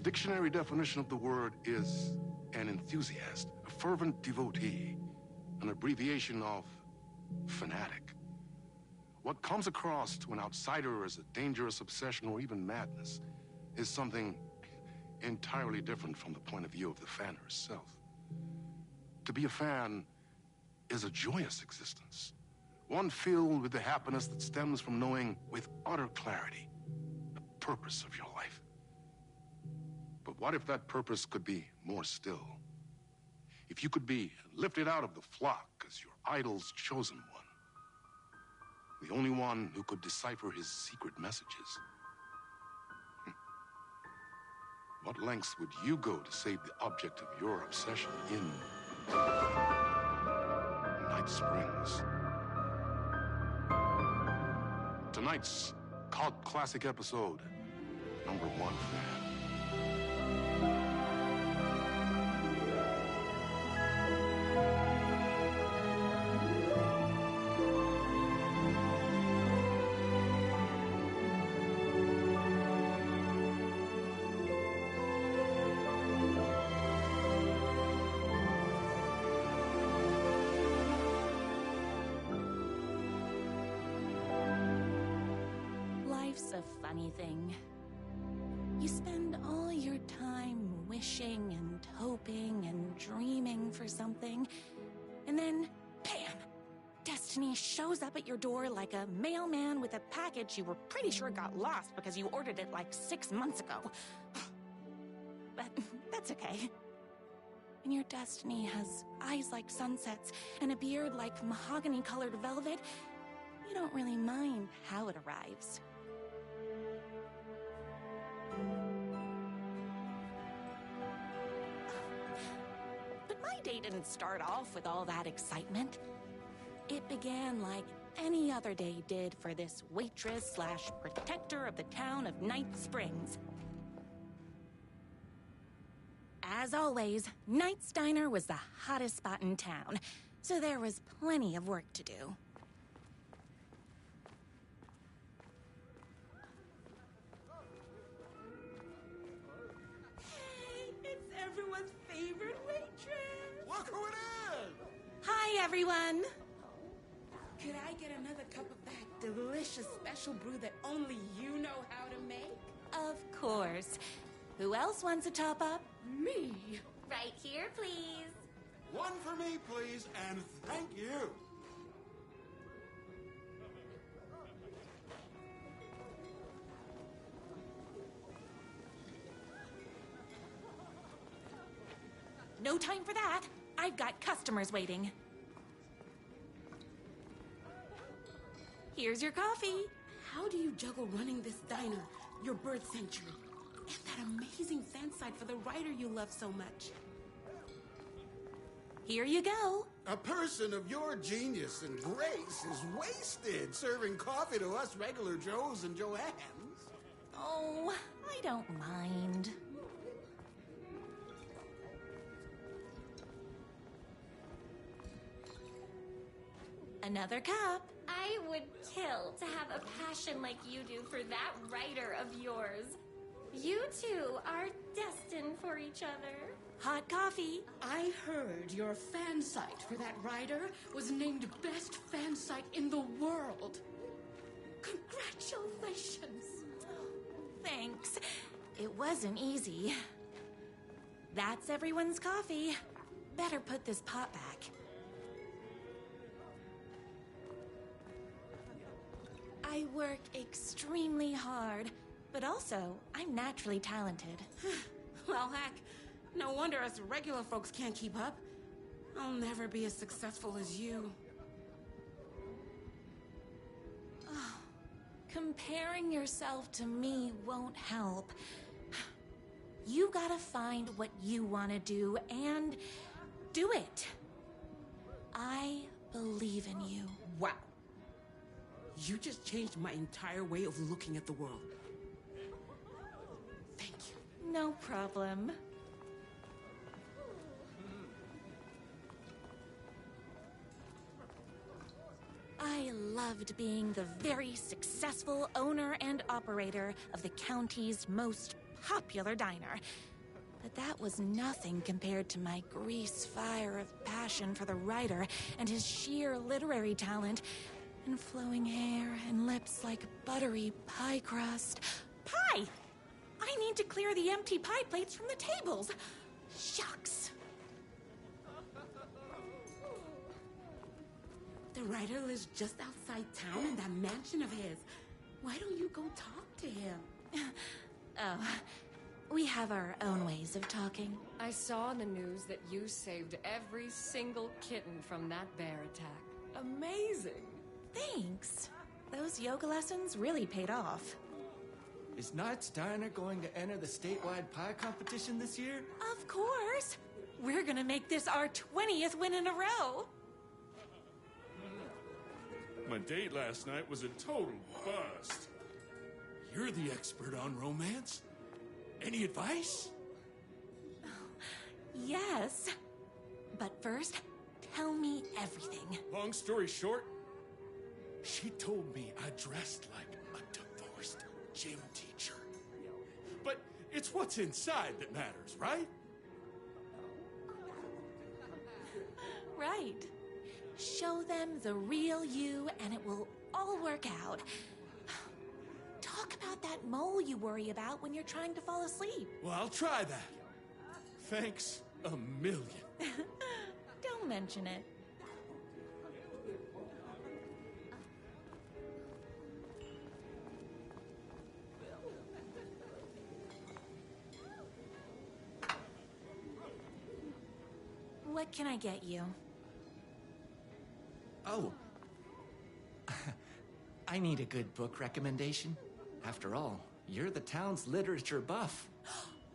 dictionary definition of the word is an enthusiast, a fervent devotee, an abbreviation of fanatic. What comes across to an outsider as a dangerous obsession or even madness is something entirely different from the point of view of the fan herself. To be a fan is a joyous existence, one filled with the happiness that stems from knowing with utter clarity the purpose of your life. But what if that purpose could be more still? If you could be lifted out of the flock as your idol's chosen one, the only one who could decipher his secret messages. What lengths would you go to save the object of your obsession in Night Springs? Tonight's cult classic episode, number 1 fan. Life's a funny thing. You spend all your time wishing and hoping and dreaming for something, and then, bam! Destiny shows up at your door like a mailman with a package you were pretty sure got lost because you ordered it like 6 months ago. But that's okay. When your destiny has eyes like sunsets and a beard like mahogany-colored velvet, you don't really mind how it arrives. But my day didn't start off with all that excitement. It began like any other day did for this waitress/protector of the town of Night Springs. As always, Knight's Diner was the hottest spot in town, so there was plenty of work to do. Hey, it's everyone's favorite waitress. Look who it is! Hi, everyone! Could I get another cup of that delicious special brew that only you know how to make? Of course. Who else wants a top-up? Me. Right here, please. One for me, please, and thank you. No time for that. I've got customers waiting. Here's your coffee. How do you juggle running this diner, your bird sanctuary, and that amazing fan site for the writer you love so much? Here you go. A person of your genius and grace is wasted serving coffee to us regular Joes and Joannes. Oh, I don't mind. Another cup. I would kill to have a passion like you do for that writer of yours. You two are destined for each other. Hot coffee. I heard your fan site for that writer was named best fan site in the world. Congratulations. Thanks. It wasn't easy. That's everyone's coffee. Better put this pot back. I work extremely hard, but also I'm naturally talented. Well, heck, no wonder us regular folks can't keep up. I'll never be as successful as you. Oh, comparing yourself to me won't help. You gotta find what you want to do and do it. I believe in you. Wow. You just changed my entire way of looking at the world. Thank you. No problem. I loved being the very successful owner and operator of the county's most popular diner. But that was nothing compared to my grease fire of passion for the writer and his sheer literary talent, and flowing hair and lips like buttery pie crust. Pie! I need to clear the empty pie plates from the tables. Shucks. The writer lives just outside town in that mansion of his. Why don't you go talk to him? Oh, we have our own ways of talking. I saw in the news that you saved every single kitten from that bear attack. Amazing. Thanks. Those yoga lessons really paid off. Is Knight's Diner going to enter the statewide pie competition this year? Of course. We're gonna make this our 20th win in a row. My date last night was a total bust. You're the expert on romance. Any advice? Yes. But first, tell me everything. Long story short, she told me I dressed like a divorced gym teacher. But it's what's inside that matters, right? Right. Show them the real you and it will all work out. Talk about that mole you worry about when you're trying to fall asleep. Well, I'll try that. Thanks a million. Don't mention it. What can I get you? Oh. I need a good book recommendation. After all, you're the town's literature buff.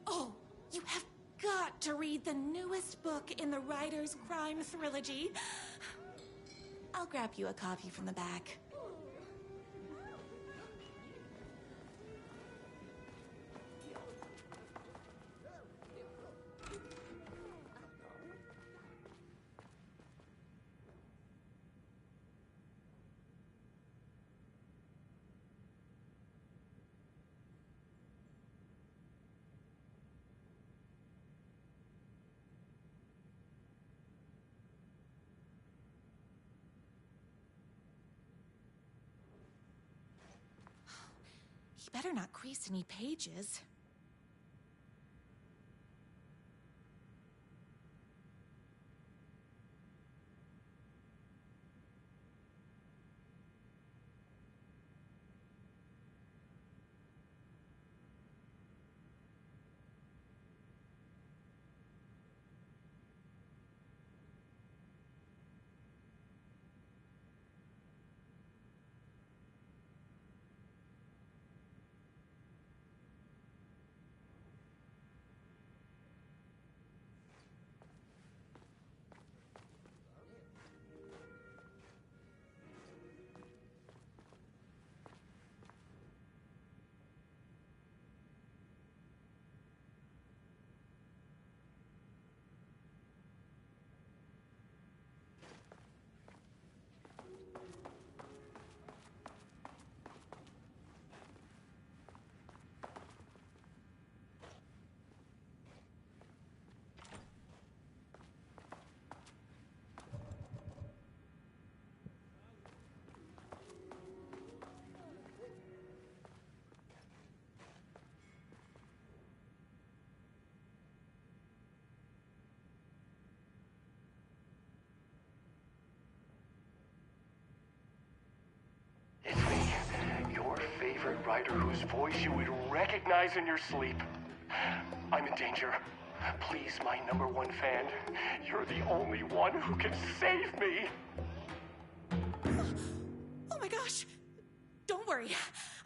Oh, you have got to read the newest book in the Writer's Crime Trilogy. I'll grab you a copy from the back. You better not crease any pages. It's me, your favorite writer whose voice you would recognize in your sleep. I'm in danger. Please, my #1 fan, you're the only one who can save me. Oh my gosh! Don't worry,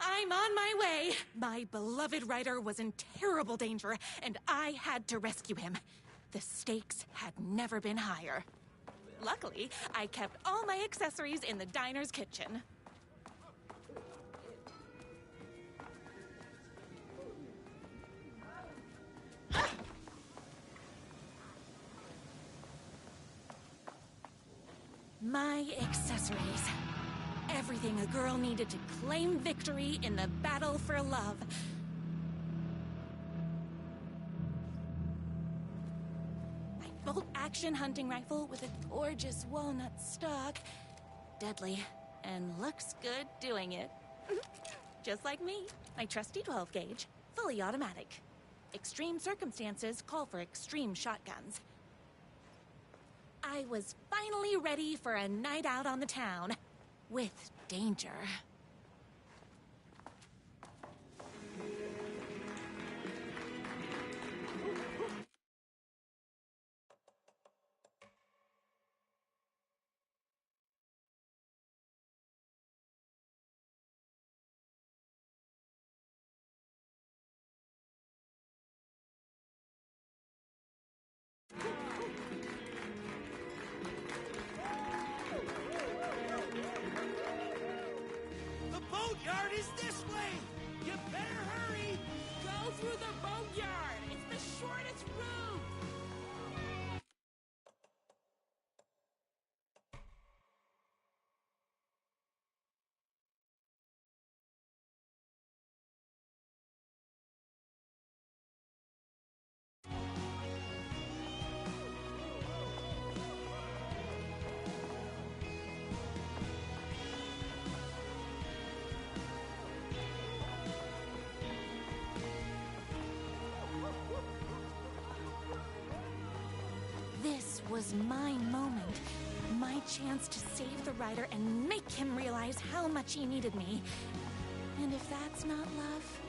I'm on my way. My beloved writer was in terrible danger, and I had to rescue him. The stakes had never been higher. Luckily, I kept all my accessories in the diner's kitchen. My accessories. Everything a girl needed to claim victory in the battle for love. action hunting rifle with a gorgeous walnut stock. Deadly, and looks good doing it. Just like me, my trusty 12 gauge, fully automatic. Extreme circumstances call for extreme shotguns. I was finally ready for a night out on the town, with danger. The boatyard is this way! You better hurry! Go through the boatyard! It's the shortest route! This was my moment. My chance to save the Rider and make him realize how much he needed me. And if that's not love,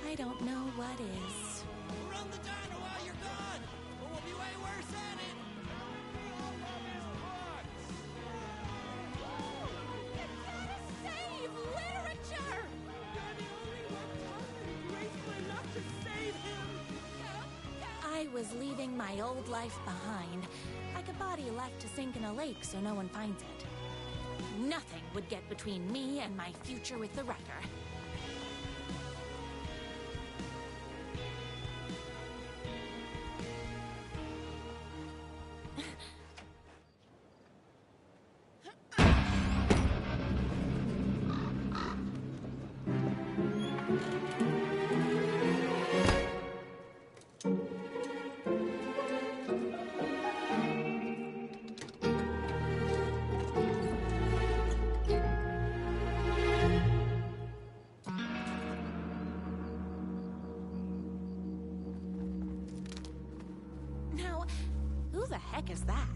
I don't know what is. Run the dino while you're gone, or we'll be way worse at it! Save literature! You're the only one tough and graceful enough to save him! I was leaving my old life behind, like a body left to sink in a lake so no one finds it. Nothing would get between me and my future with the Rider. Now, who the heck is that?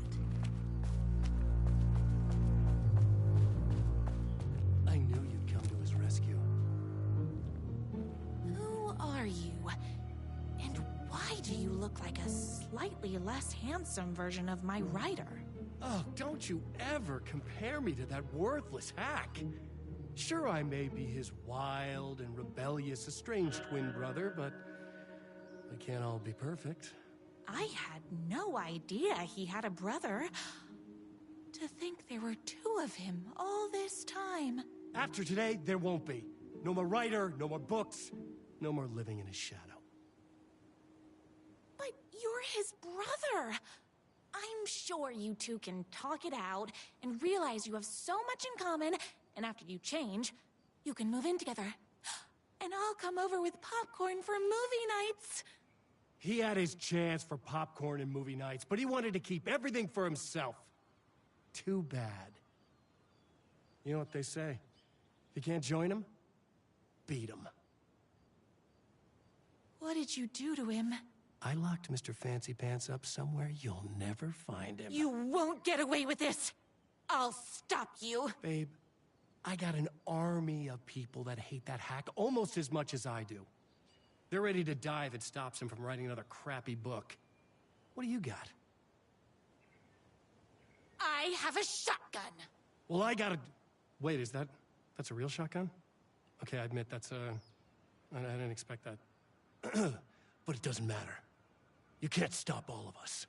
I knew you'd come to his rescue. Who are you? And why do you look like a slightly less handsome version of my Rider? Oh, don't you ever compare me to that worthless hack. Sure, I may be his wild and rebellious estranged twin brother, but we can't all be perfect. I had no idea he had a brother. To think there were two of him all this time. After today, there won't be. No more Rider, no more books, no more living in his shadow. But you're his brother. I'm sure you two can talk it out and realize you have so much in common, and after you change, you can move in together. And I'll come over with popcorn for movie nights. He had his chance for popcorn and movie nights, but he wanted to keep everything for himself. Too bad. You know what they say? If you can't join him, beat him. What did you do to him? I locked Mr. Fancy Pants up somewhere you'll never find him. You won't get away with this! I'll stop you! Babe, I got an army of people that hate that hack almost as much as I do. They're ready to die if it stops him from writing another crappy book. What do you got? I have a shotgun! Well, I got a... Wait, that's a real shotgun? Okay, I admit that's I didn't expect that. But it doesn't matter. You can't stop all of us.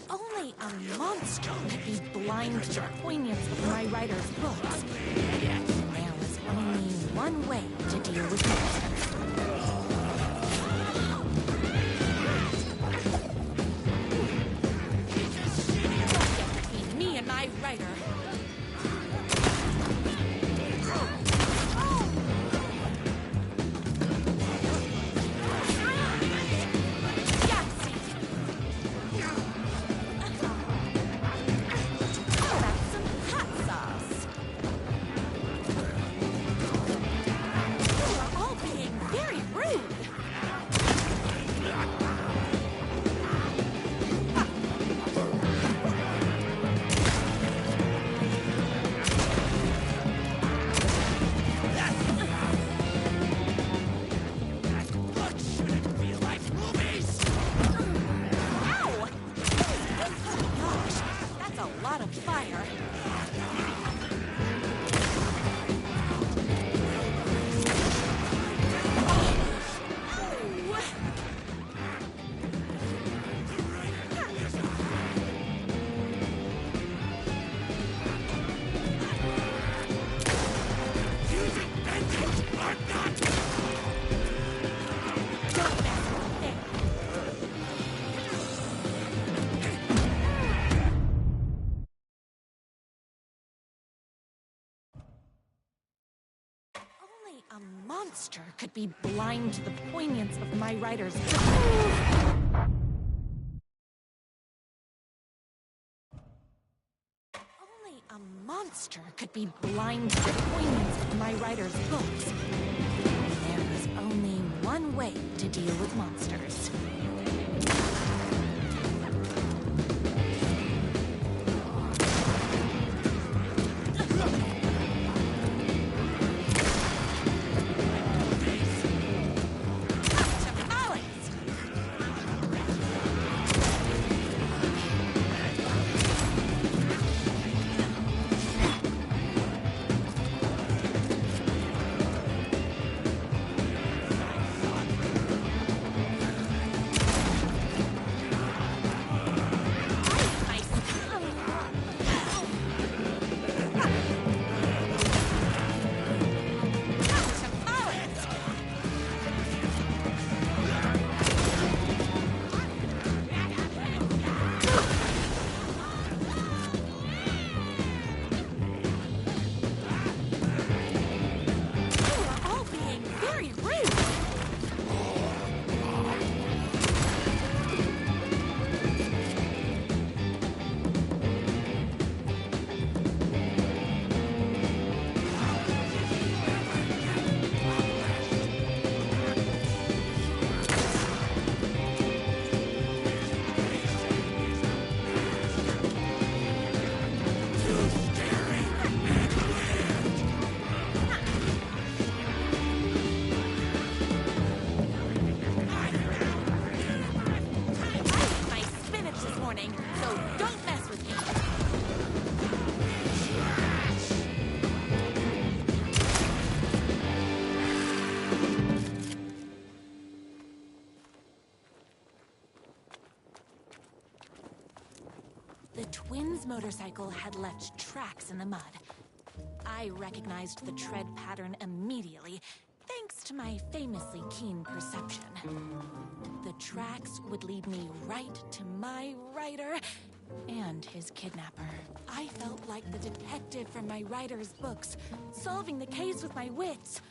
Only a monster could be blind to the poignance of my Rider's books. There was only one way to deal with monsters. Don't get between me and my Rider. a monster could be blind to the poignance of my writer's... Only a monster could be blind to the poignance of my writer's books. There is only one way to deal with monsters. The twins' motorcycle had left tracks in the mud. I recognized the tread pattern immediately, thanks to my famously keen perception. The tracks would lead me right to my writer and his kidnapper. I felt like the detective from my writer's books, solving the case with my wits.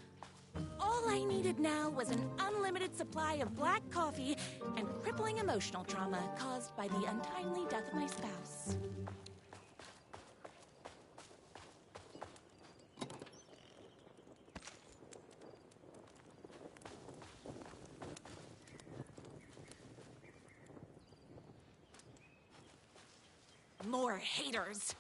All I needed now was an unlimited supply of black coffee and crippling emotional trauma caused by the untimely death of my spouse. More haters.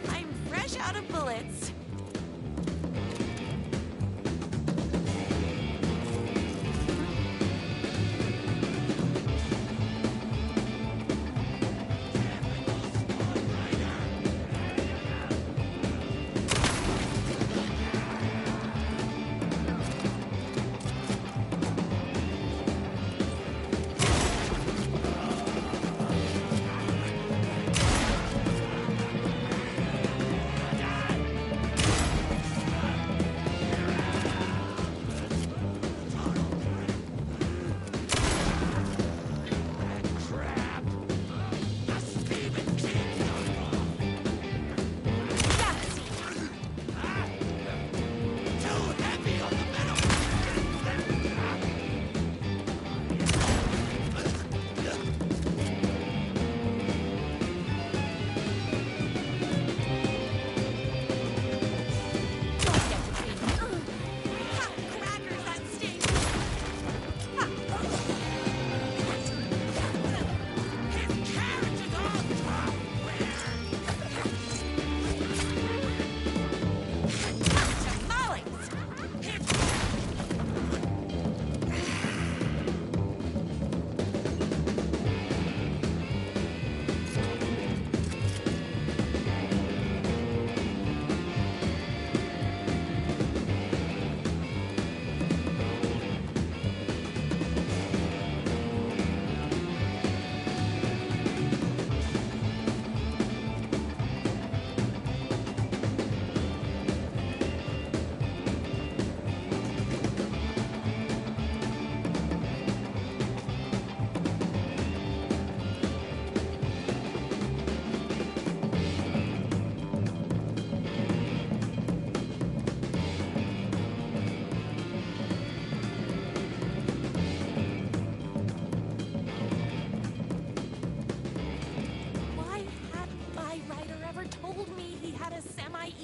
I'm fresh out of bullets.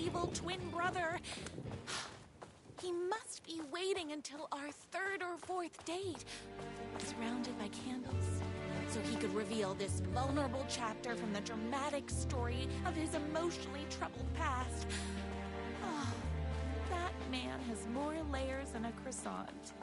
evil twin brother. He must be waiting until our third or fourth date, surrounded by candles, so he could reveal this vulnerable chapter from the dramatic story of his emotionally troubled past. Oh, that man has more layers than a croissant.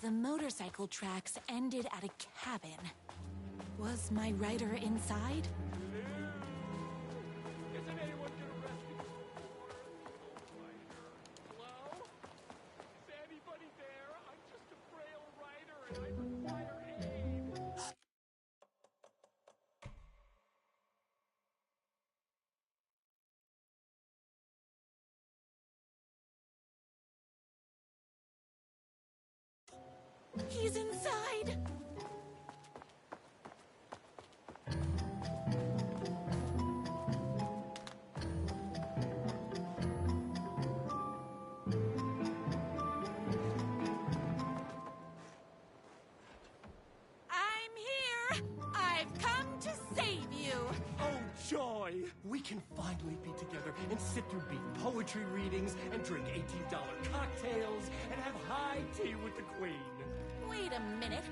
The motorcycle tracks ended at a cabin. Was my rider inside? Isn't anyone gonna rescue this poor Hello? Is anybody there? I'm just a frail rider and I require aid. He's inside! I'm here! I've boy! We can finally be together and sit through beat poetry readings and drink $18 cocktails and have high tea with the Queen. Wait a minute.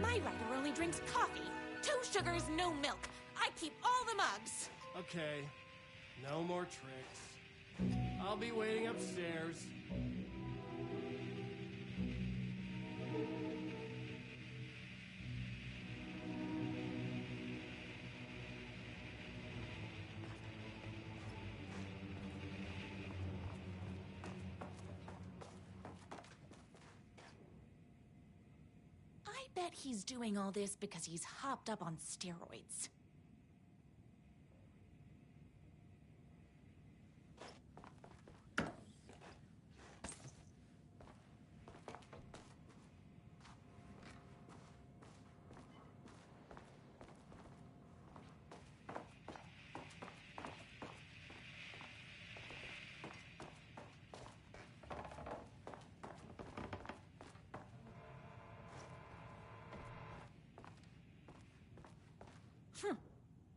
My writer only drinks coffee. 2 sugars, no milk. I keep all the mugs. Okay, no more tricks. I'll be waiting upstairs. I bet he's doing all this because he's hopped up on steroids.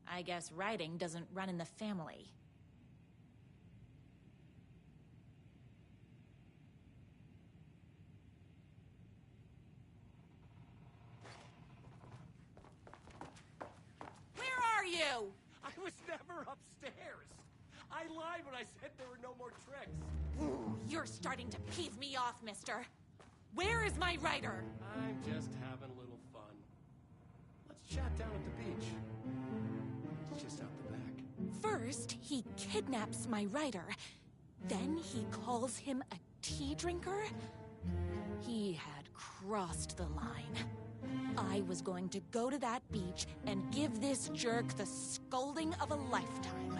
I guess writing doesn't run in the family. Where are you? I was never upstairs. I lied when I said there were no more tricks. Ooh, you're starting to peeve me off, mister. Where is my writer? I'm just having a little fun. Let's chat down at the beach. It's just out the back. First, he kidnaps my writer. Then he calls him a tea drinker. He had crossed the line. I was going to go to that beach and give this jerk the scolding of a lifetime.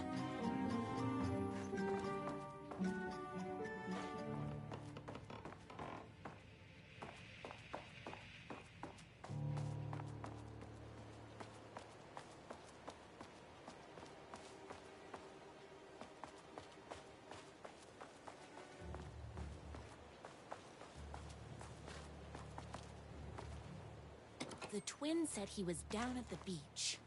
The twin said he was down at the beach.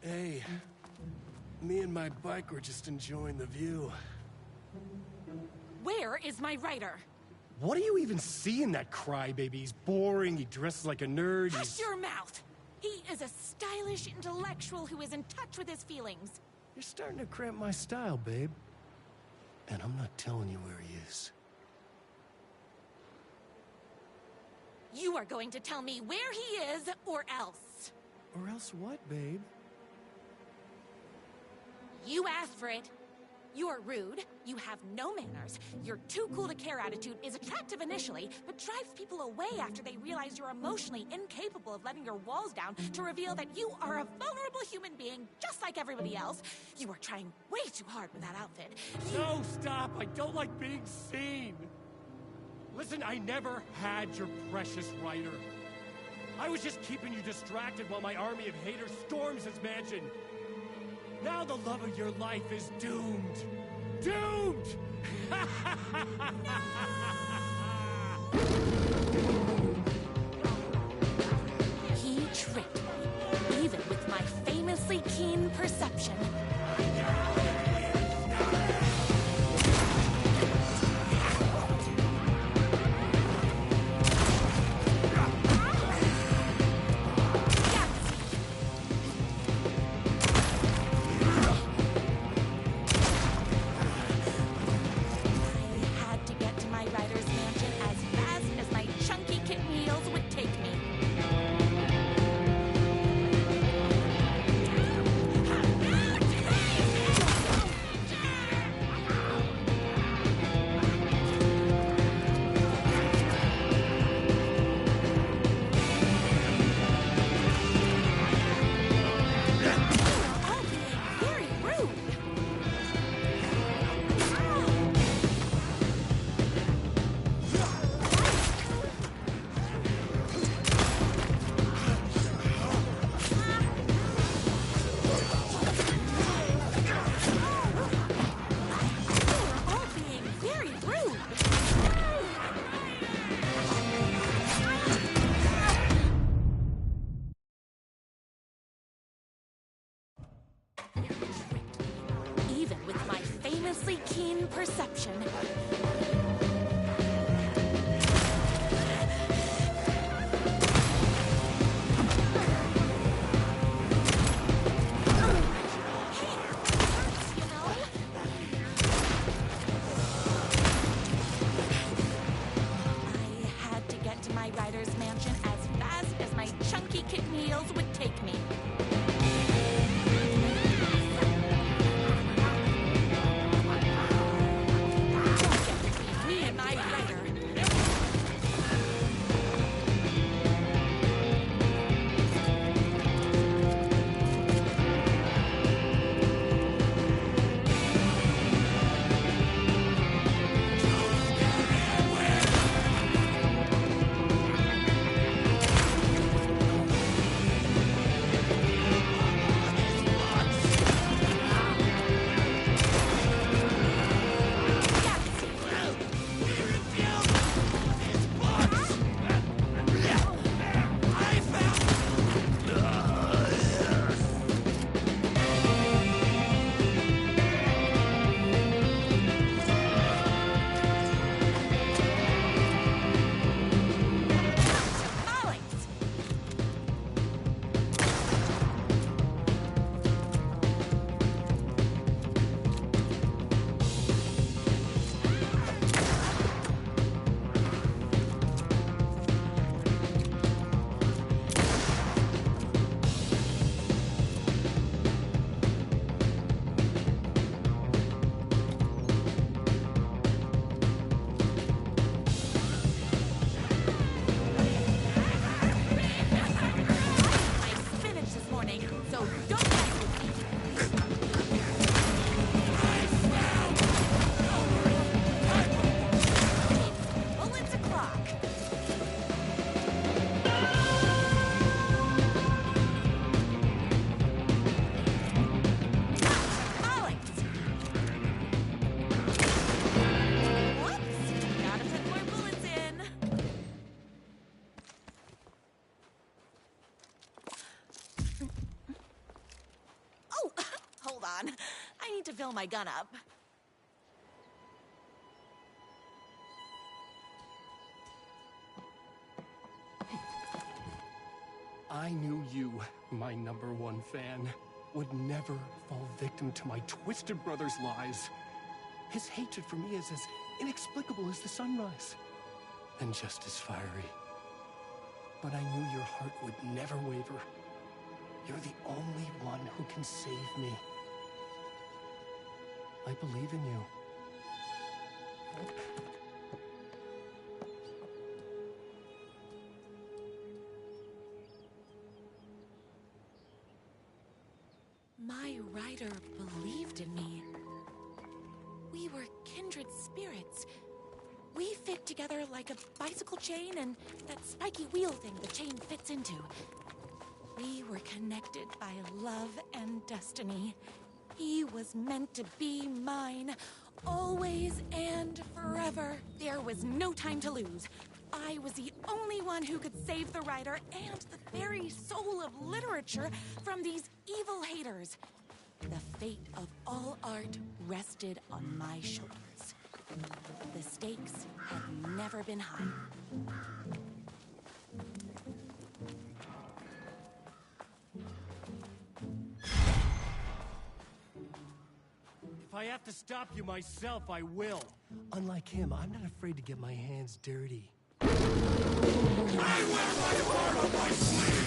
Hey, me and my bike were just enjoying the view. Where is my writer? What do you even see in that crybaby? He's boring, he dresses like a nerd, Hush your mouth! He is a stylish intellectual who is in touch with his feelings. You're starting to cramp my style, babe. And I'm not telling you where he is. You are going to tell me where he is, or else. Or else what, babe? You asked for it. You're rude, you have no manners, your too cool to care attitude is attractive initially, but drives people away after they realize you're emotionally incapable of letting your walls down to reveal that you are a vulnerable human being just like everybody else. You are trying way too hard with that outfit. No, stop! I don't like being seen! Listen, I never had your precious writer. I was just keeping you distracted while my army of haters storms his mansion. Now the love of your life is doomed. Doomed! He tricked me, even with my famously keen perception. ridiculously keen perception. I need to fill my gun up. I knew you, my #1 fan, would never fall victim to my twisted brother's lies. His hatred for me is as inexplicable as the sunrise, and just as fiery. But I knew your heart would never waver. You're the only one who can save me. I believe in you. My rider believed in me. We were kindred spirits. We fit together like a bicycle chain and that spiky wheel thing the chain fits into. We were connected by love and destiny. He was meant to be mine, always and forever. There was no time to lose. I was the only one who could save the writer and the very soul of literature from these evil haters. The fate of all art rested on my shoulders. The stakes had never been higher. If I have to stop you myself, I will. Unlike him, I'm not afraid to get my hands dirty. I wear my heart on my sleeve!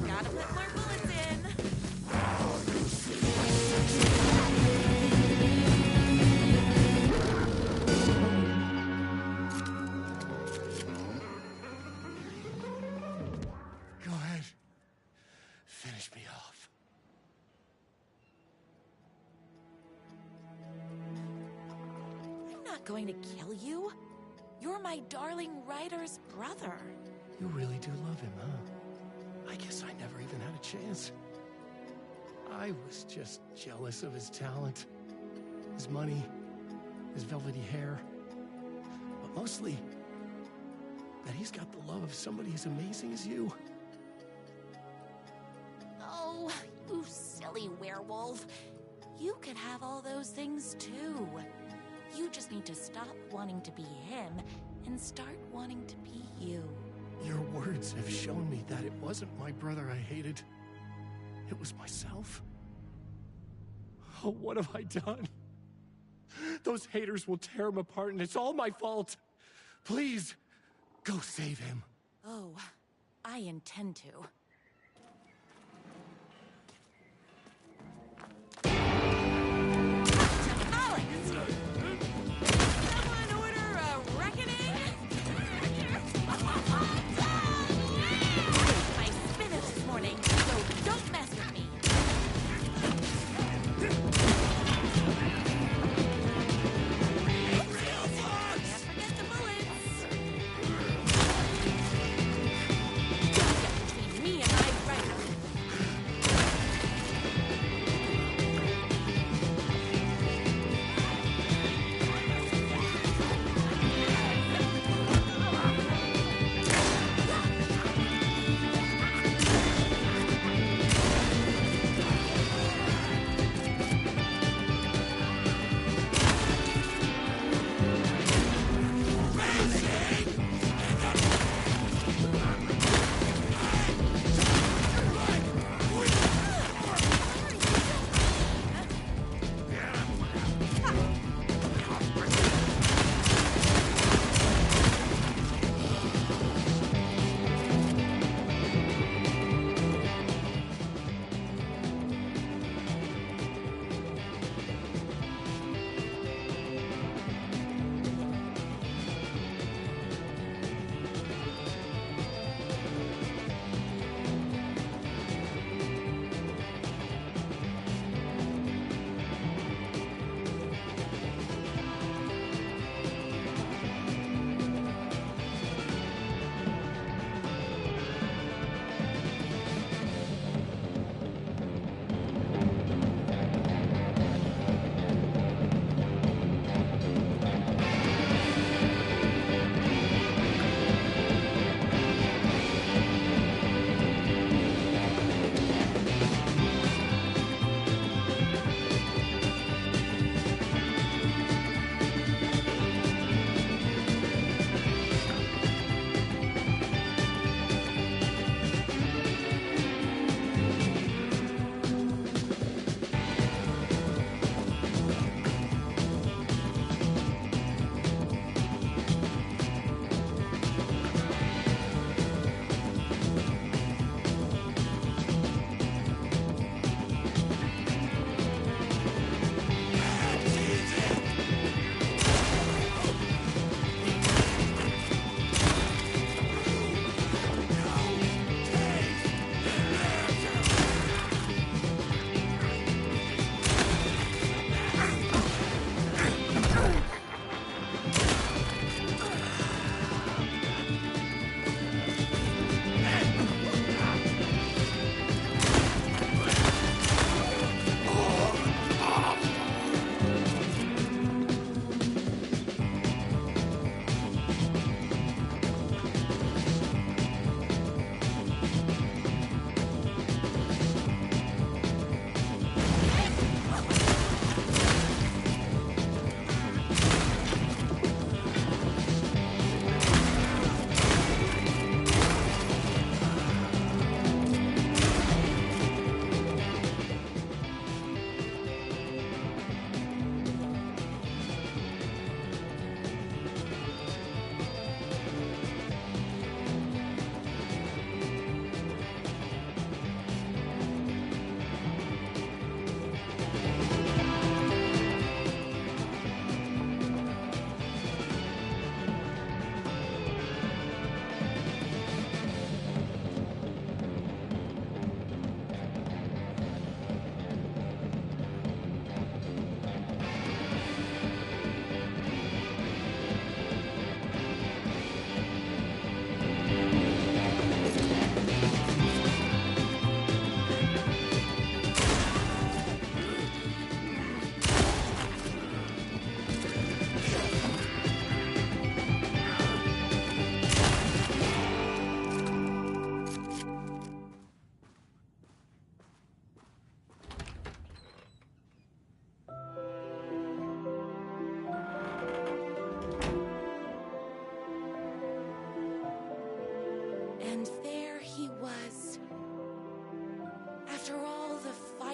Gotta put more bullets in. Go ahead. Finish me off. I'm not going to kill you. You're my darling Ryder's brother. You really do love him, huh? I guess I never even had a chance. I was just jealous of his talent, his money, his velvety hair. But mostly, that he's got the love of somebody as amazing as you. Oh, you silly werewolf. You could have all those things too. You just need to stop wanting to be him and start wanting to be you. Your words have shown me that it wasn't my brother I hated. It was myself. Oh, what have I done? Those haters will tear him apart, and it's all my fault. Please, go save him. Oh, I intend to. Me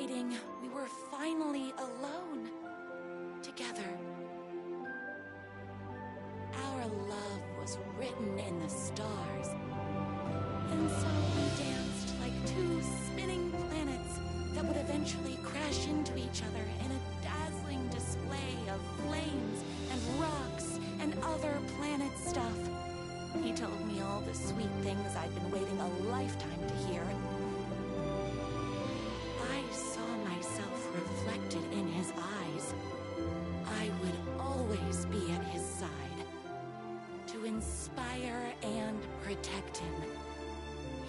fighting, we were finally alone. Together. Our love was written in the stars. And so we danced like two spinning planets that would eventually crash into each other in a dazzling display of flames and rocks and other planet stuff. He told me all the sweet things I'd been waiting a lifetime to hear. I saw myself reflected in his eyes. I would always be at his side, to inspire and protect him.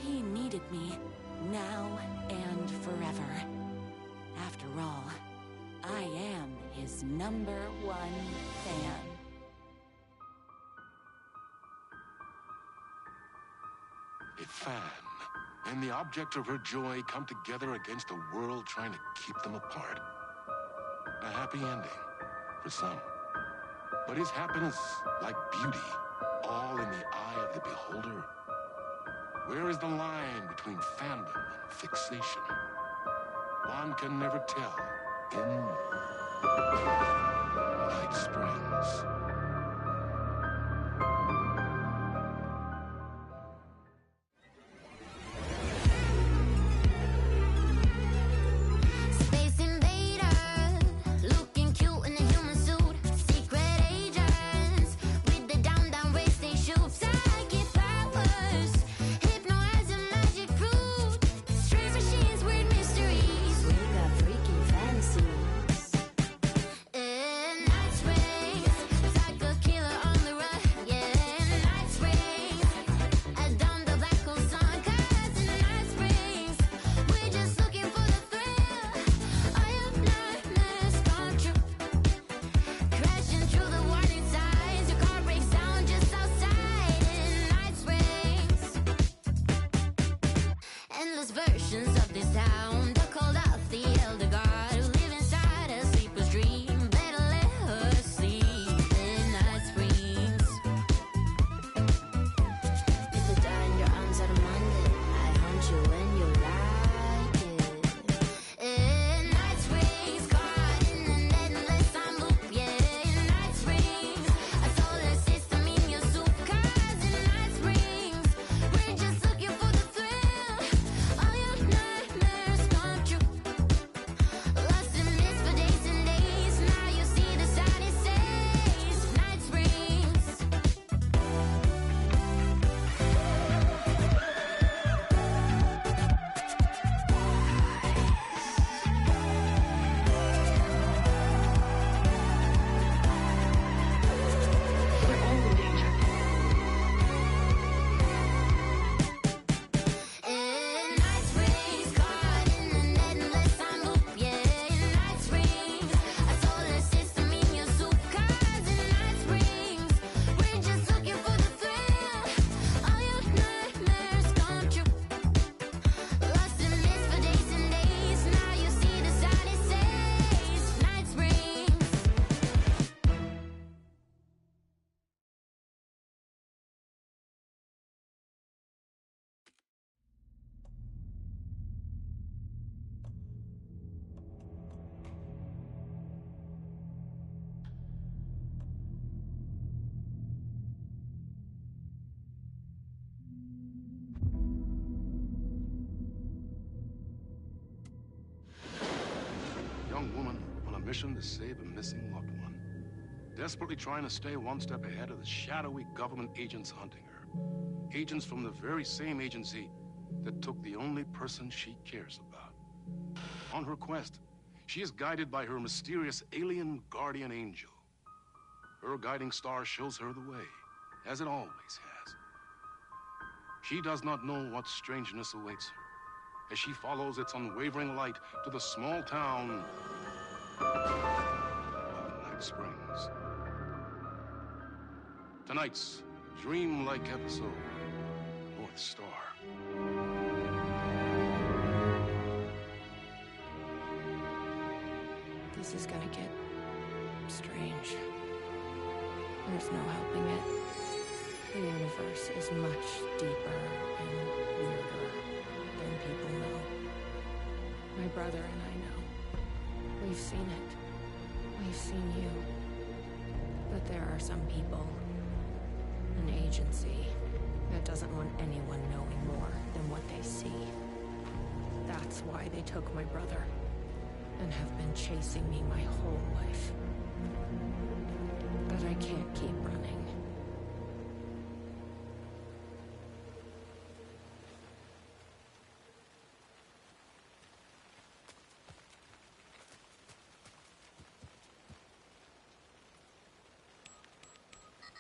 He needed me, now and forever. After all, I am his #1 fan. A fan and the object of her joy come together against a world trying to keep them apart. A happy ending for some. But is happiness, like beauty, all in the eye of the beholder? Where is the line between fandom and fixation? One can never tell in Night Springs. Mission to save a missing loved one. Desperately trying to stay one step ahead of the shadowy government agents hunting her. Agents from the very same agency that took the only person she cares about. On her quest, she is guided by her mysterious alien guardian angel. Her guiding star shows her the way, as it always has. She does not know what strangeness awaits her as she follows its unwavering light to the small town of Night Springs. Tonight's dreamlike episode, North Star. This is gonna get strange. There's no helping it. The universe is much deeper and weirder than people know. My brother and I know. We've seen it. We've seen you. But there are some people, an agency, that doesn't want anyone knowing more than what they see. That's why they took my brother, and have been chasing me my whole life. But I can't keep running.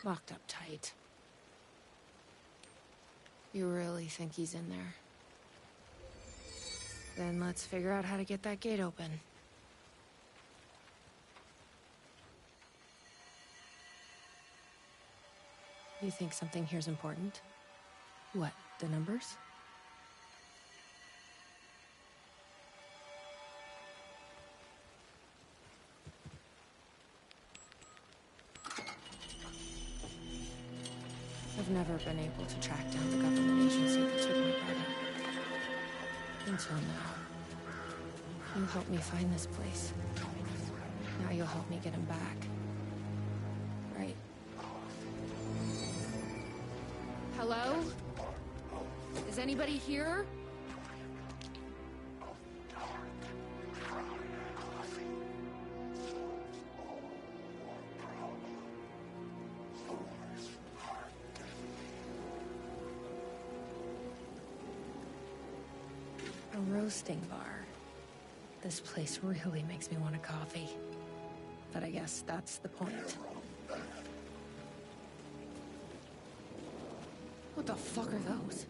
Locked up tight. You really think he's in there? Then let's figure out how to get that gate open. You think something here's important? What, the numbers? I've never been able to track down the government agency that took my brother. Until now. You helped me find this place. Now you'll help me get him back. Right? Hello? Is anybody here? A roasting bar. This place really makes me want a coffee. But I guess that's the point. What the fuck are those?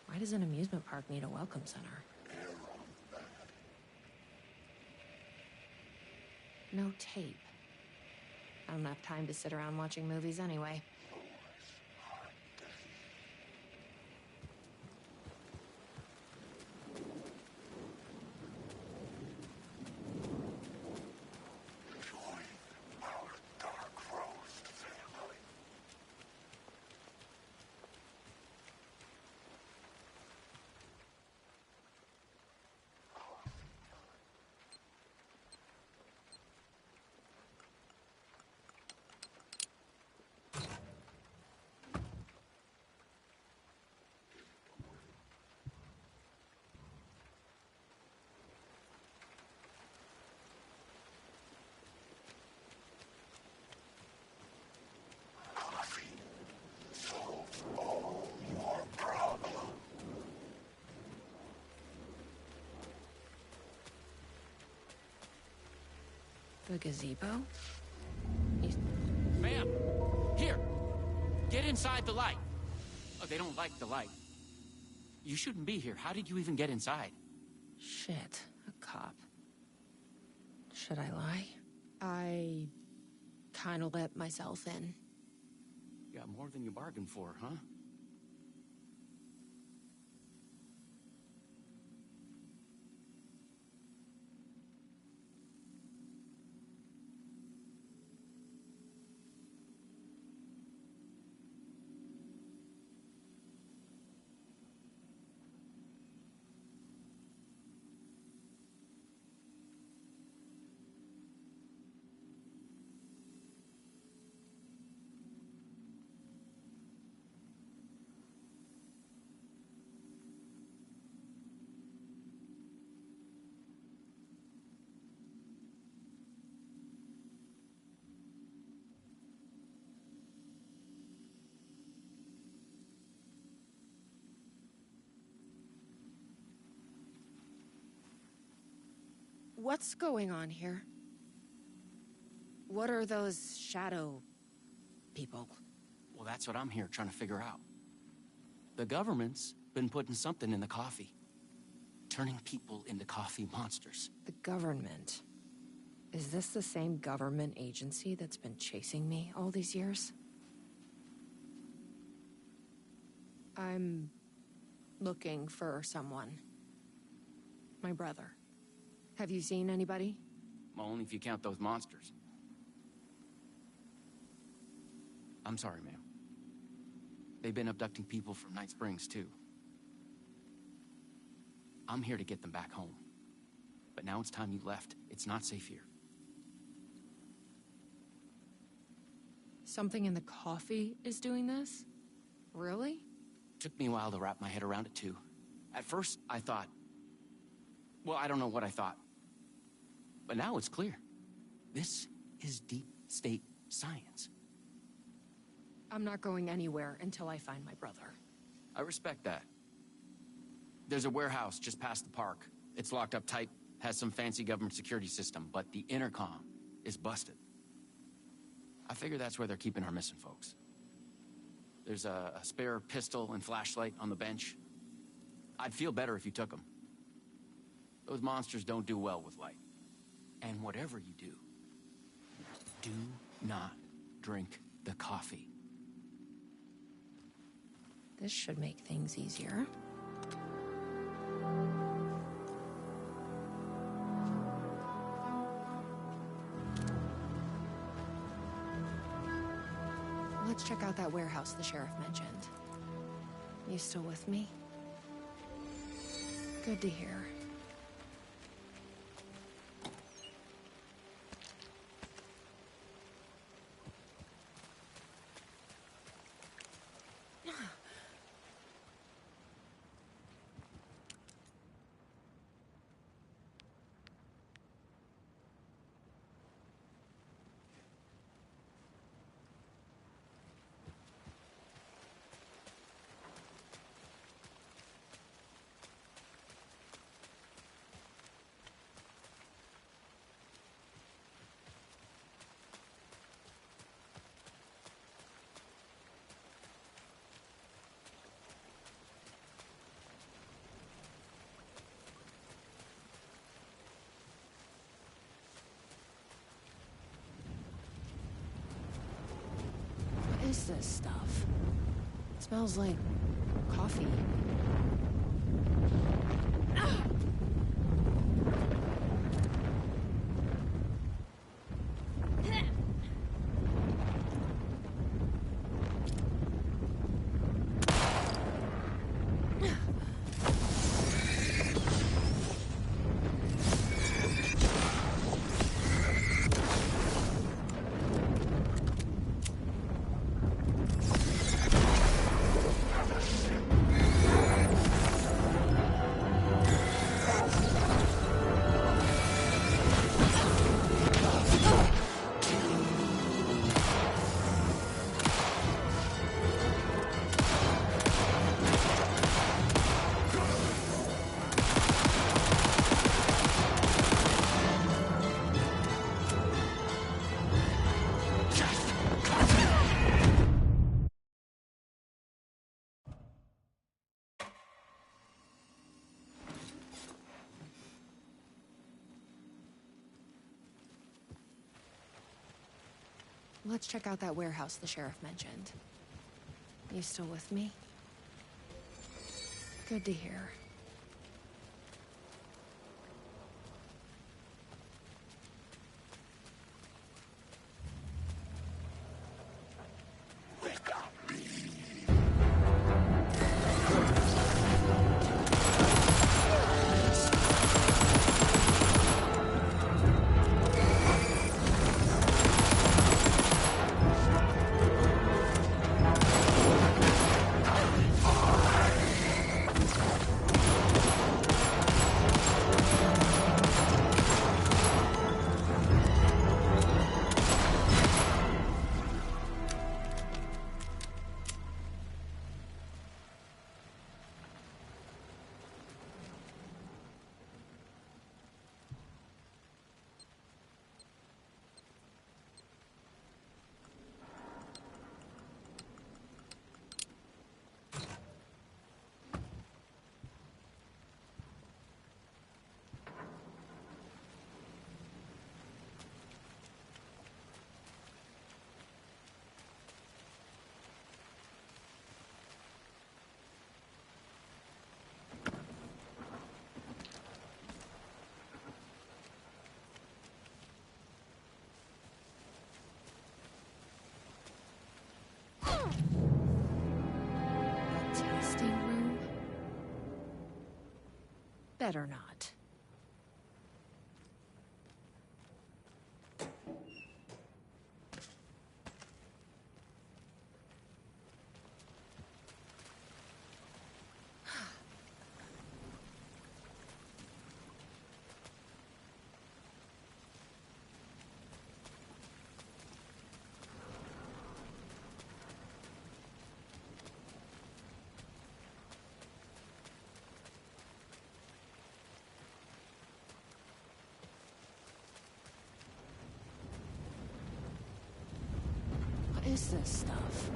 Why does an amusement park need a welcome center? No tape. I don't have time to sit around watching movies anyway. The gazebo? Ma'am! Here! Get inside the light! Oh, they don't like the light. You shouldn't be here. How did you even get inside? Shit, a cop. Should I lie? I kinda let myself in. Got more than you bargained for, huh? What's going on here? What are those shadow people? Well, that's what I'm here trying to figure out. The government's been putting something in the coffee. Turning people into coffee monsters. The government? Is this the same government agency that's been chasing me all these years? I'm looking for someone. My brother. Have you seen anybody? Well, only if you count those monsters. I'm sorry, ma'am. They've been abducting people from Night Springs, too. I'm here to get them back home. But now it's time you left. It's not safe here. Something in the coffee is doing this? Really? Took me a while to wrap my head around it, too. At first, I thought... Well, I don't know what I thought. But now it's clear. This is deep state science. I'm not going anywhere until I find my brother. I respect that. There's a warehouse just past the park. It's locked up tight, has some fancy government security system, but the intercom is busted. I figure that's where they're keeping our missing folks. There's a spare pistol and flashlight on the bench. I'd feel better if you took them. Those monsters don't do well with light. And whatever you do not drink the coffee. This should make things easier. Let's check out that warehouse the sheriff mentioned. You still with me? Good to hear. What is this stuff? It smells like coffee. Let's check out that warehouse the sheriff mentioned. You still with me? Good to hear. Better not. What is this stuff?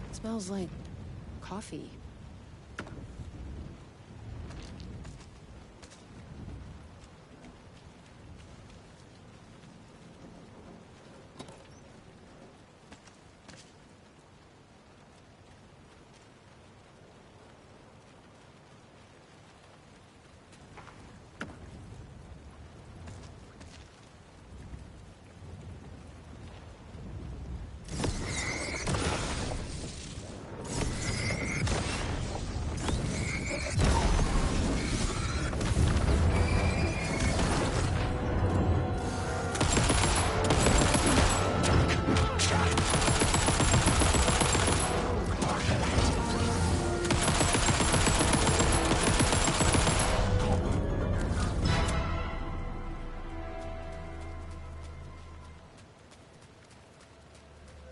It smells like coffee.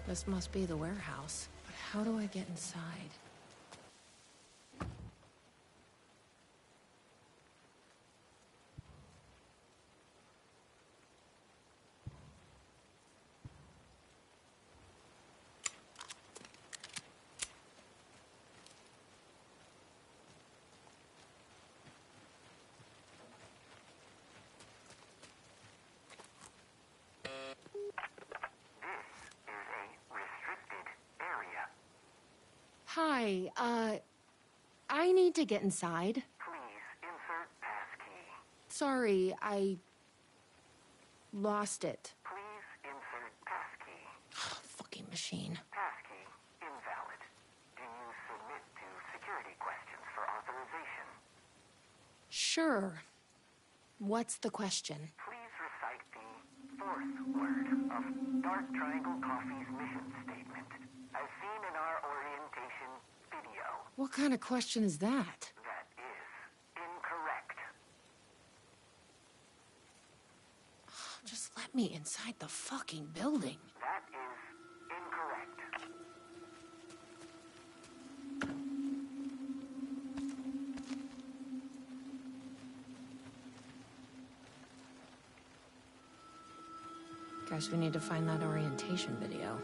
This must be the warehouse. But how do I get inside? Hi, I need to get inside. Please insert passkey. Sorry, I lost it. Please insert passkey. Fucking machine. Passkey invalid. Do you submit to security questions for authorization? Sure. What's the question? Please recite the fourth word of Dark Triangle Coffee's mission statement, as seen in our orientation video. What kind of question is that? That is incorrect. Just let me inside the fucking building. That is incorrect. Guess we need to find that orientation video.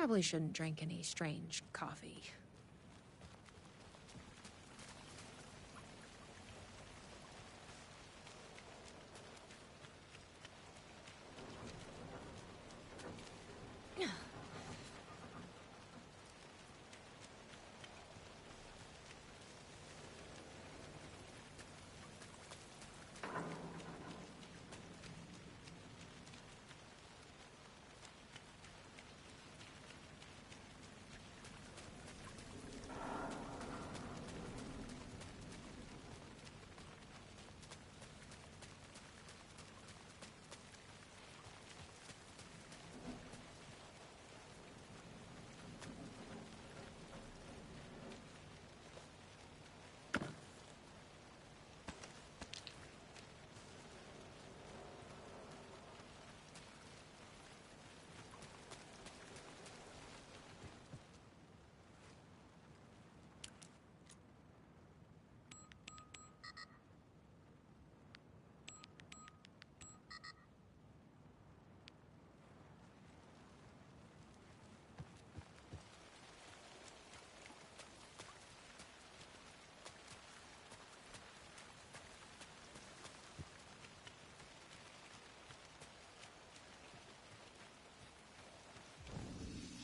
probably shouldn't drink any strange coffee.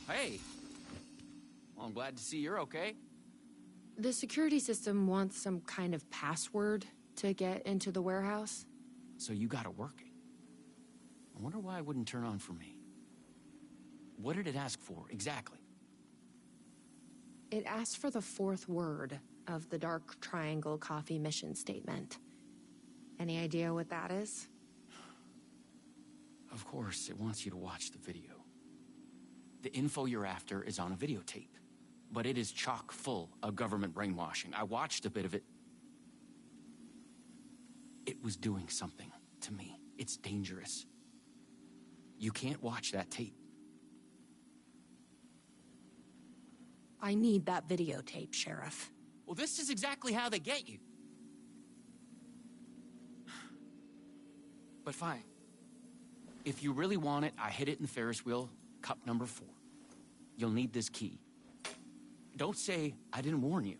Hey. Well, I'm glad to see you're okay. The security system wants some kind of password to get into the warehouse. So you got it working. I wonder why it wouldn't turn on for me. What did it ask for, exactly? It asked for the fourth word of the Dark Triangle Coffee mission statement. Any idea what that is? Of course, it wants you to watch the video. The info you're after is on a videotape, but it is chock full of government brainwashing. I watched a bit of it. It was doing something to me. It's dangerous. You can't watch that tape. I need that videotape, Sheriff. Well, this is exactly how they get you. But fine. If you really want it, I hid it in the Ferris wheel, cup number 4. You'll need this key. Don't say I didn't warn you.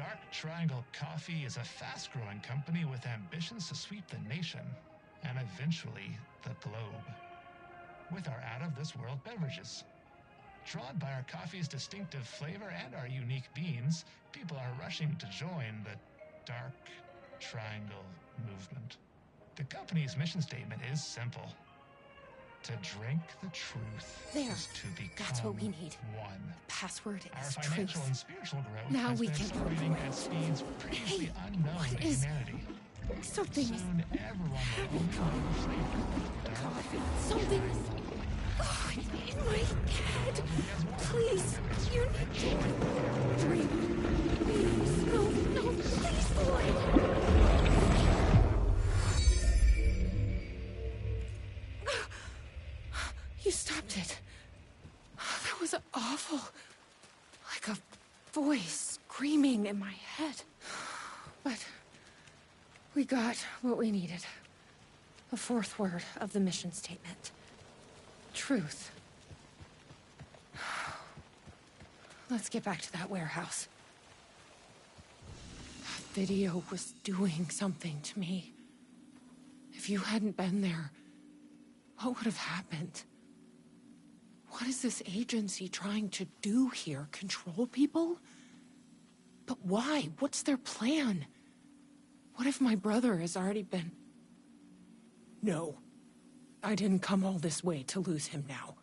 Dark Triangle Coffee is a fast-growing company with ambitions to sweep the nation and eventually the globe with our out-of-this-world beverages. Drawn by our coffee's distinctive flavor and our unique beans, people are rushing to join the Dark Triangle movement. The company's mission statement is simple. To drink the truth There. is to become That's what we need. one. Password Our is financial truth. and spiritual growth Now has we been can accelerating at speeds previously Hey, unknown what to is- humanity. Something. Soon everyone will only know the flavor. Dark. Something. Oh, in my head. Please, you need to dream. Please, no, please, Floyd. You stopped it. That was awful. Like a voice screaming in my head. But we got what we needed. The fourth word of the mission statement. Truth. Let's get back to that warehouse. That video was doing something to me. If you hadn't been there, what would have happened? What is this agency trying to do here? Control people? But why? What's their plan? What if my brother has already been... No. I didn't come all this way to lose him now.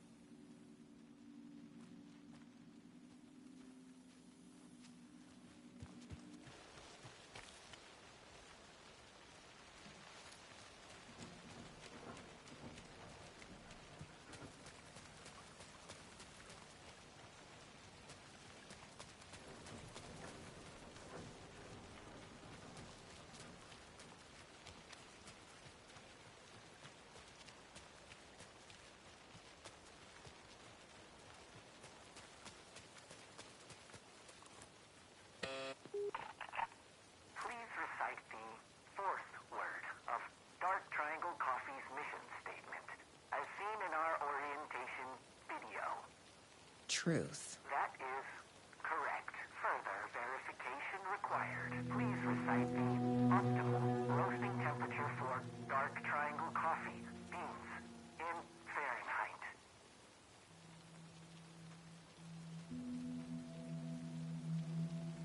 Please recite the fourth word of Dark Triangle Coffee's mission statement, as seen in our orientation video. Truth. That is correct. Further verification required. Please recite the optimal roasting temperature for Dark Triangle Coffee beans in Fahrenheit.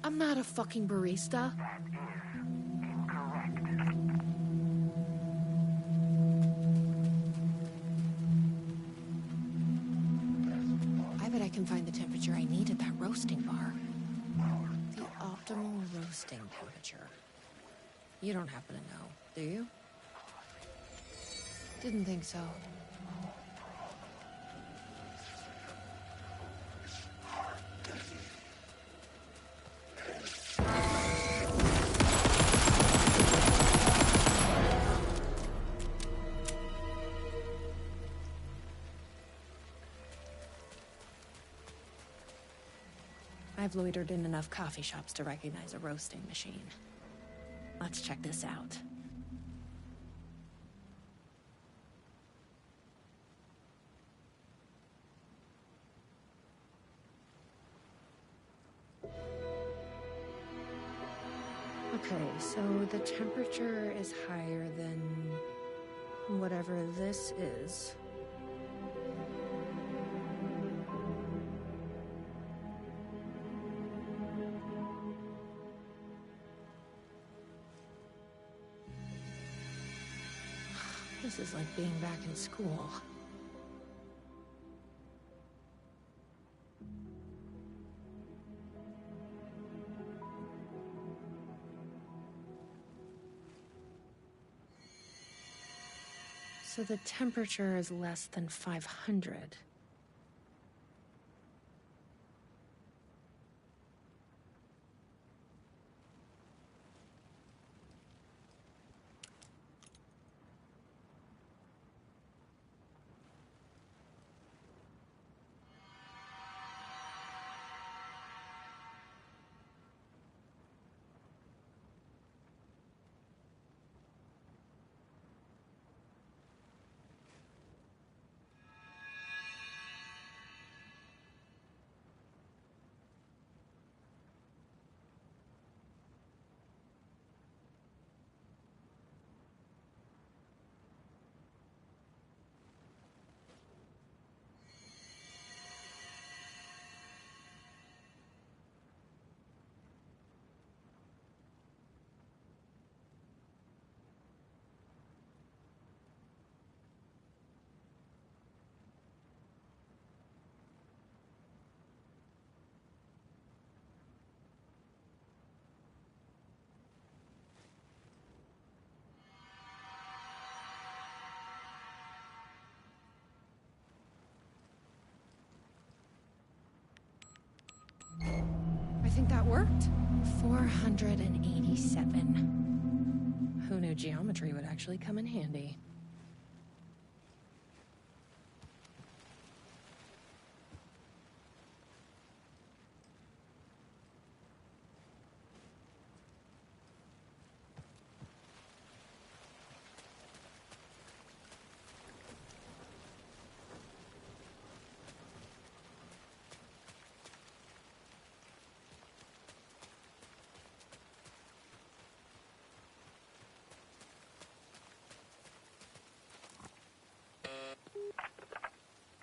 I'm not a fucking barista. That is incorrect. I bet I can find the temperature I need at that roasting bar. The optimal roasting temperature. You don't happen to know, do you? Didn't think so. I've loitered in enough coffee shops to recognize a roasting machine. Let's check this out. Okay, so the temperature is higher than whatever this is. This is like being back in school. So the temperature is less than 500. think that worked? 487. Who knew geometry would actually come in handy?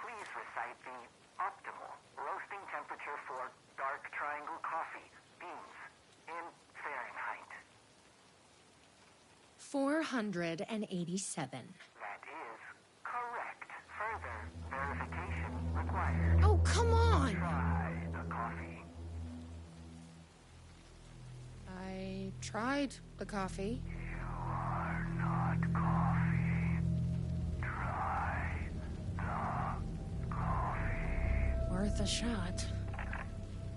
Please recite the optimal roasting temperature for dark triangle coffee beans in Fahrenheit. 487. That is correct. Further verification required. Oh, come on! Try the coffee. I tried the coffee. You are not coffee. Try the coffee. Worth a shot.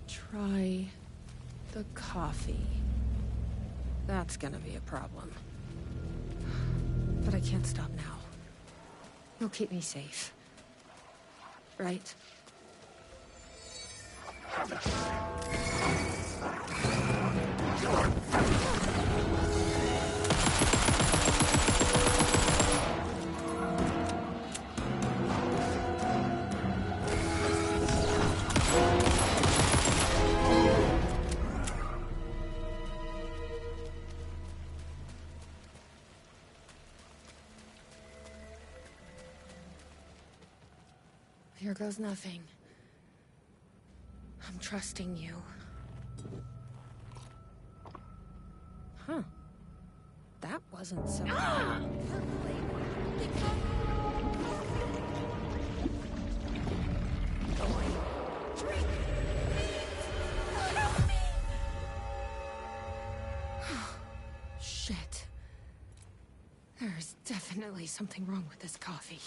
Try the coffee. That's gonna be a problem. But I can't stop now. You'll keep me safe. Right? Here goes nothing. I'm trusting you. Huh. That wasn't so... Shit. There's definitely something wrong with this coffee.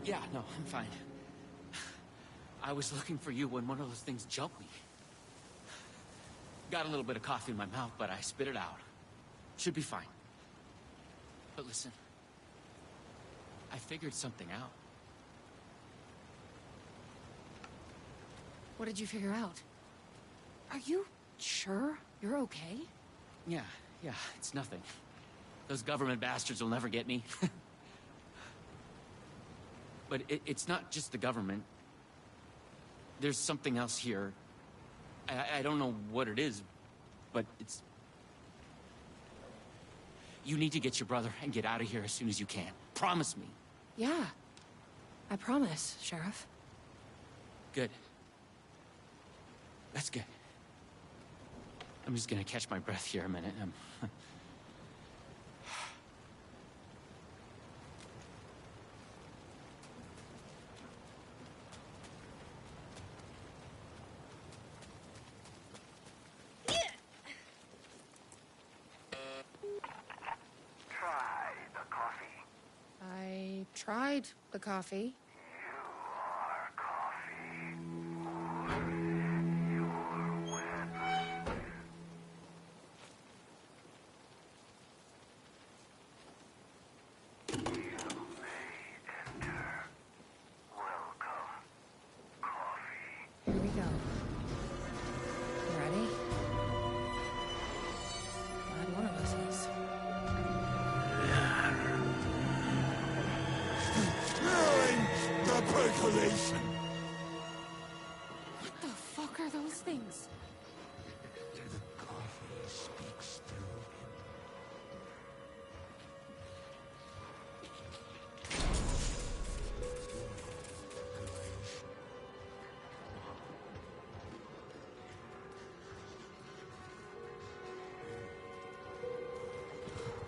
Yeah, no, I'm fine. I was looking for you when one of those things jumped me. Got a little bit of coffee in my mouth, but I spit it out. Should be fine. But listen, I figured something out. What did you figure out? Are you sure you're okay? Yeah, it's nothing. Those government bastards will never get me. But it's not just the government. There's something else here. I don't know what it is, but it's... You need to get your brother and get out of here as soon as you can. Promise me. Yeah. I promise, Sheriff. Good. That's good. I'm just gonna catch my breath here a minute. Try the coffee. I tried the coffee. You are coffee. Your weapon. You may enter. Welcome, coffee. Here we go. You ready? Glad one of us is. The percolation! What the fuck are those things? The coffee speaks through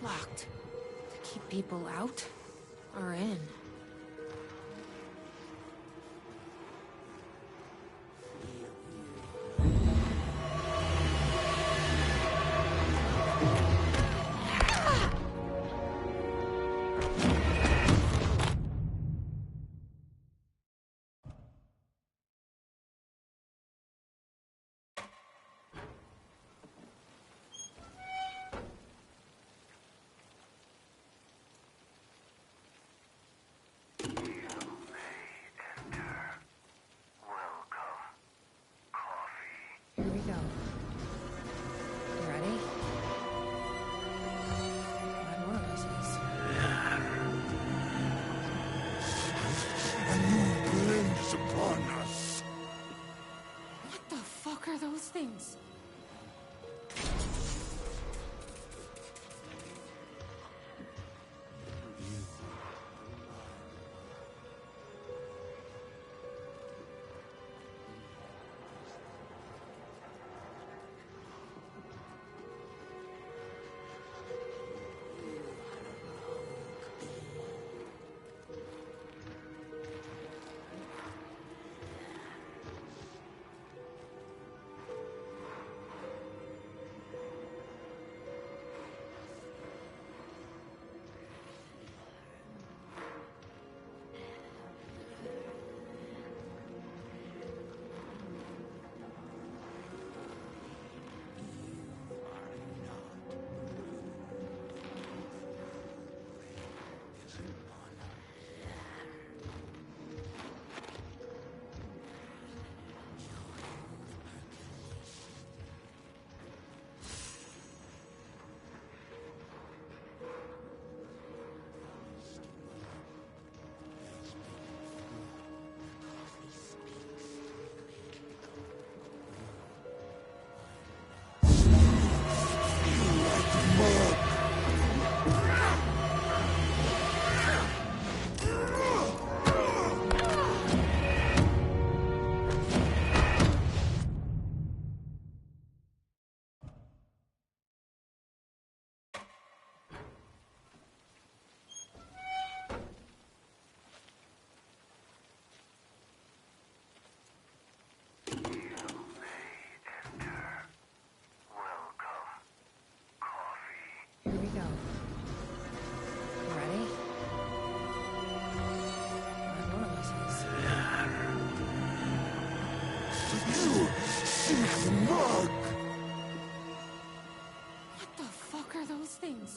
Locked. To keep people out or in? Here we go. You ready? Glad one of us is. A new blaze upon us. What the fuck are those things? Here we go. You ready? Glad one of us is. You seek mug. What the fuck are those things?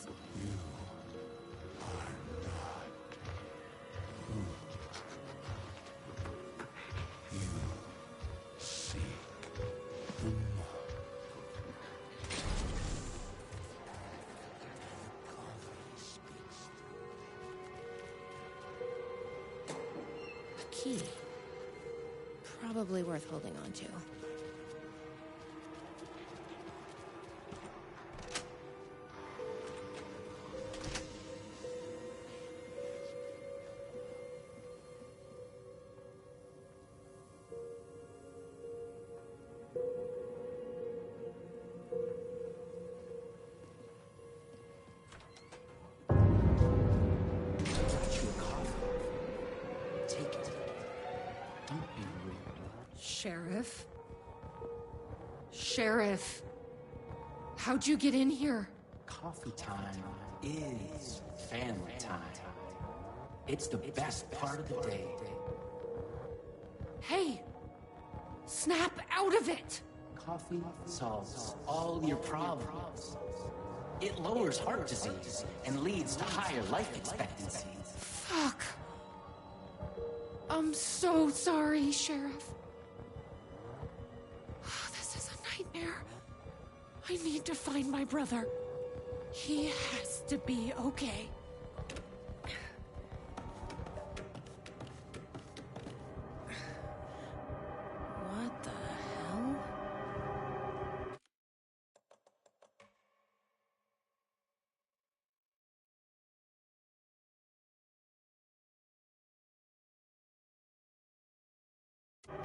Key. Probably worth holding on to. Sheriff? Sheriff! How'd you get in here? Coffee time is family time. It's the best part of the day. Hey! Snap out of it! Coffee solves all your problems. It lowers heart disease and leads to higher life expectancy. Fuck. I'm so sorry, Sheriff. This is a nightmare. I need to find my brother. He has to be okay. What the hell?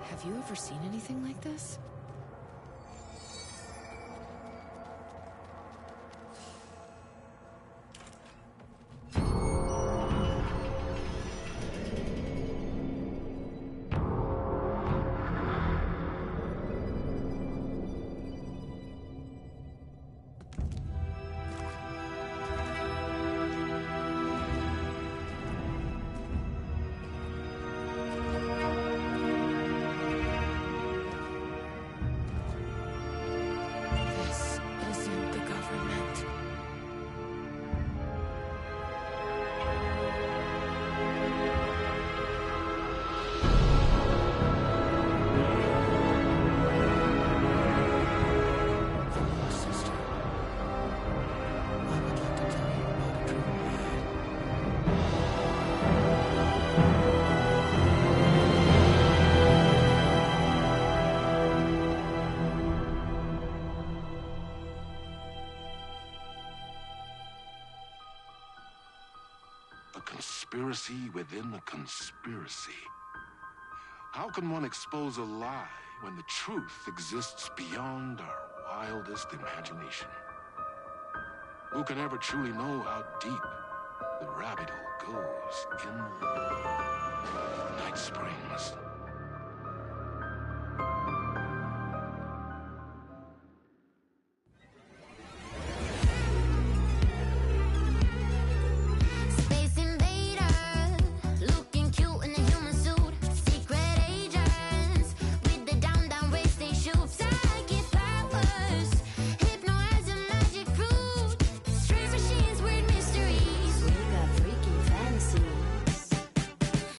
Have you ever seen anything like this? conspiracy within a conspiracy. How can one expose a lie when the truth exists beyond our wildest imagination? Who can ever truly know how deep the rabbit hole goes in Night Springs?